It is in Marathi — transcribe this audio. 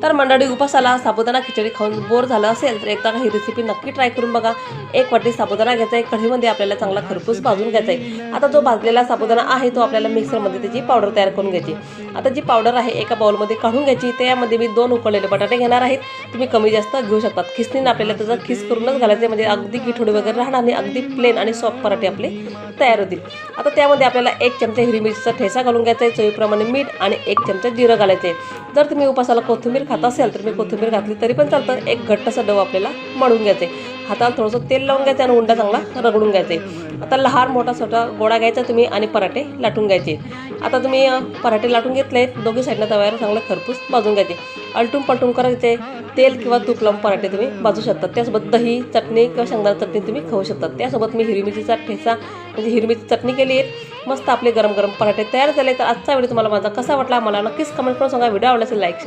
तर मंडळी, उपासाला साबुदाणा खिचडी खाऊन बोर झालं असेल तर एकदा ही रेसिपी नक्की ट्राय करून बघा। 1 वाटी साबुदाणा घ्यायचा आहे, कढईमध्ये आपल्याला चांगला खरपूस भाजून घ्यायचा आहे। आता जो भाजलेला साबुदाणा आहे तो आपल्याला मिक्सरमध्ये त्याची पावडर तयार करून घ्यायची। आता जी पावडर आहे एका बाउलमध्ये काढून घ्यायची। त्यामध्ये मी 2 उकळलेले बटाटे घेणार आहेत, तुम्ही कमी जास्त घेऊ शकतात। खिसणीने आपल्याला त्याचा खिस करूनच घालायचे, म्हणजे अगदी गिठोडे वगैरे राहणार नाही, अगदी प्लेन आणि सॉफ्ट पराठे आपले तयार होतील। आता त्यामध्ये आपल्याला 1 चमचा हिरवी मिरचीचा ठेचा घालून घ्यायचा आहे, चवीप्रमाणे मीठ आणि 1 चमचा जिरं घालायचे। जर तुम्ही उपासाला कोथिंबीर खात असेल तर मी कोथिंबीर घातली तरी पण चालतं। एक घट्टसा डव आपल्याला मळून घ्यायचे, हाताला थोडंसं तेल लावून घ्यायचं आणि उंडा चांगला रगडून घ्यायचे। आता लहान मोठा छोटा गोळा घ्यायचा तुम्ही आणि पराठे लाटून घ्यायचे। आता तुम्ही पराठे लाटून घेतले, दोघी साईडला तव्यावर चांगलं खरपूस भाजून घ्यायचे। आलटून पलटून करायचे, तेल किंवा तूप लावून पराठे तुम्ही भाजू शकता। त्यासोबत दही, चटणी किंवा शेंगदाणा चटणी तुम्ही खाऊ शकता। त्यासोबत मी हिरवी मिरचीचा ठेचा म्हणजे हिरवी मिरची चटणी केली आहे। मस्त आपले गरम गरम पराठे तयार झाले। तर आजचा व्हिडिओ तुम्हाला माझा कसा वाटला मला नक्कीच कमेंट करून सांगा। व्हिडिओ आवडला असेल लाईक